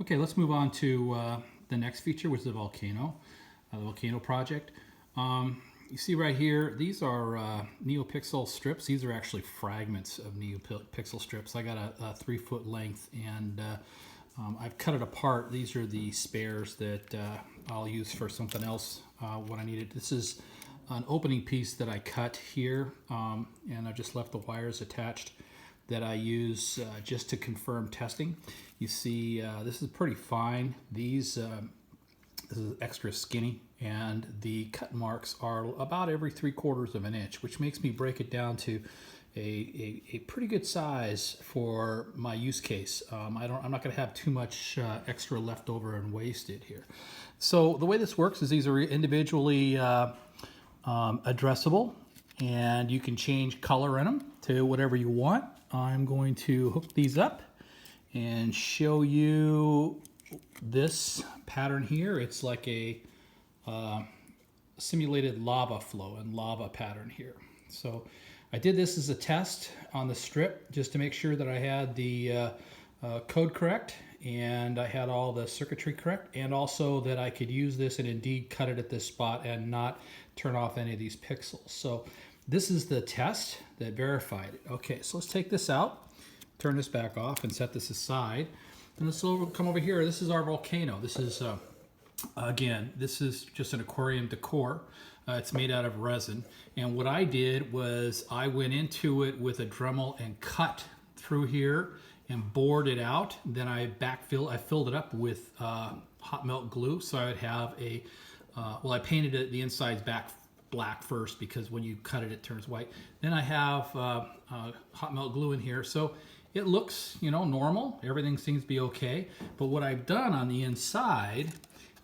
Okay, let's move on to the next feature, which is the Volcano project. You see right here, these are NeoPixel strips. These are actually fragments of NeoPixel strips. I got a 3-foot length, and I've cut it apart. These are the spares that I'll use for something else when I need it. This is an opening piece that I cut here, and I've just left the wires attached that I use just to confirm testing. You see, this is pretty fine. This is extra skinny, and the cut marks are about every 3/4 of an inch, which makes me break it down to a pretty good size for my use case. I'm not going to have too much extra left over and wasted here. So the way this works is these are individually addressable, and you can change color in them to whatever you want. I'm going to hook these up and show you this pattern here. It's like a simulated lava flow and lava pattern here. So I did this as a test on the strip just to make sure that I had the code correct and I had all the circuitry correct, and also that I could use this and indeed cut it at this spot and not turn off any of these pixels. So this is the test that verified it. Okay, so let's take this out, turn this back off, and set this aside. And let's come over here. This is our Volcano. This is, again, this is just an aquarium decor. It's made out of resin. And what I did was I went into it with a Dremel and cut through here and bored it out. Then I filled it up with hot melt glue. So I would have a, well, I painted it, the insides back black first, because when you cut it, it turns white. Then I have hot melt glue in here. So it looks, normal. Everything seems to be okay. But what I've done on the inside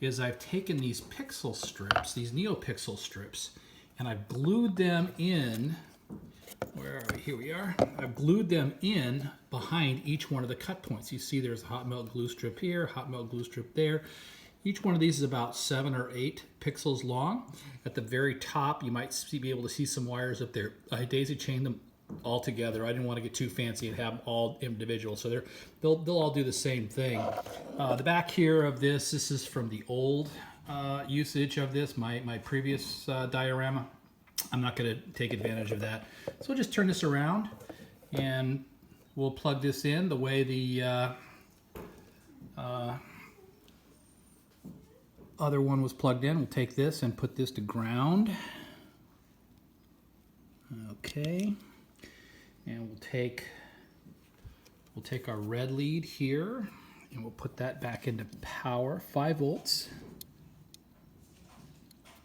is I've taken these pixel strips, these NeoPixel strips, and I've glued them in. Where are we? Here we are. I've glued them in behind each one of the cut points. You see there's a hot melt glue strip here, hot melt glue strip there. Each one of these is about 7 or 8 pixels long. At the very top, you might be able to see some wires up there. I daisy chained them all together. I didn't want to get too fancy and have them all individual, so they'll all do the same thing. The back here of this is from the old usage of this, my previous diorama. I'm not going to take advantage of that. So we'll just turn this around and we'll plug this in the way the other one was plugged in. We'll take this and put this to ground. Okay. And we'll take our red lead here and we'll put that back into power, 5 volts.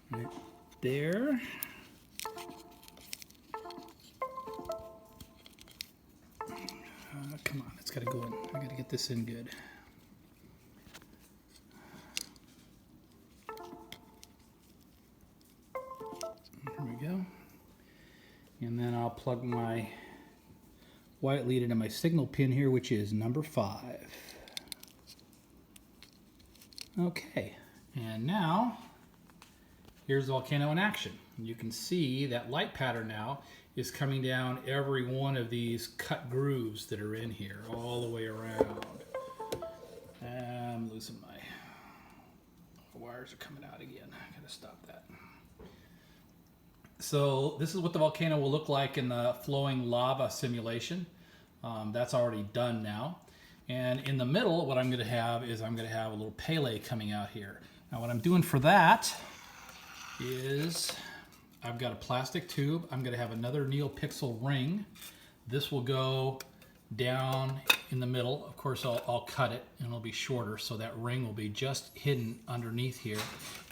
Right there. Come on, it's got to go in. I got to get this in good. Here we go. And then I'll plug my white lead into my signal pin here, which is number 5. Okay, and now here's Volcano in action. You can see that light pattern now is coming down every one of these cut grooves that are in here, all the way around. And I'm losing my wires are coming out again. I gotta stop that. So this is what the Volcano will look like in the flowing lava simulation. That's already done now. And in the middle, what I'm going to have is I'm going to have a little Pele coming out here. Now what I'm doing for that is I've got a plastic tube. I'm going to have another NeoPixel ring. This will go down in the middle. Of course, I'll cut it and it'll be shorter, so that ring will be just hidden underneath here.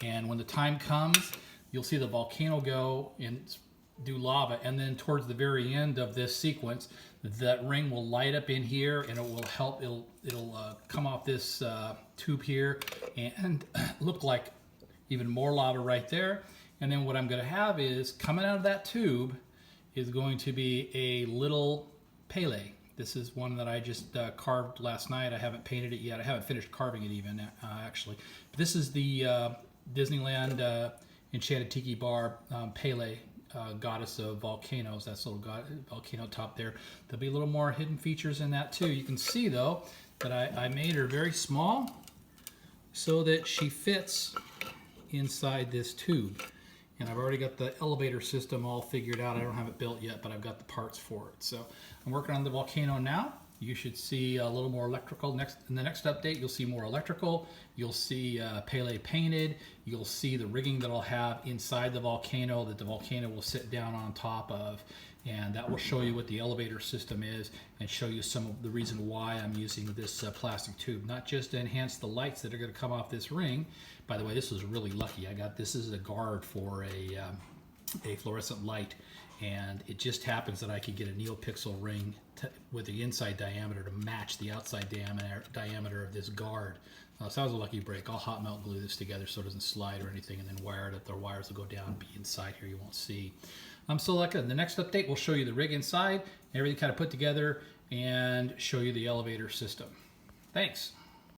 And when the time comes, you'll see the Volcano go and do lava, and then towards the very end of this sequence, that ring will light up in here, and it will help. It'll come off this tube here and look like even more lava right there. And then what I'm going to have is coming out of that tube is going to be a little Pele. This is one that I just carved last night. I haven't painted it yet. I haven't finished carving it even, actually. But this is the Disneyland Enchanted Tiki Bar Pele goddess of volcanoes. That's a little volcano top there. There'll be a little more hidden features in that too. You can see though that I made her very small so that she fits inside this tube. And I've already got the elevator system all figured out. I don't have it built yet, but I've got the parts for it. So I'm working on the Volcano now. You should see a little more electrical. In the next update, you'll see more electrical. You'll see Pele painted. You'll see the rigging that I'll have inside the volcano that the volcano will sit down on top of. And that will show you what the elevator system is and show you some of the reason why I'm using this plastic tube. Not just to enhance the lights that are going to come off this ring. By the way, this was really lucky. I got this as a guard for a fluorescent light. And it just happens that I could get a NeoPixel ring with the inside diameter to match the outside diameter of this guard. So that was a lucky break. I'll hot melt glue this together so it doesn't slide or anything, and then wire it up. The wires will go down and be inside here. You won't see. So like in the next update, we'll show you the rig inside, everything kind of put together, and show you the elevator system. Thanks.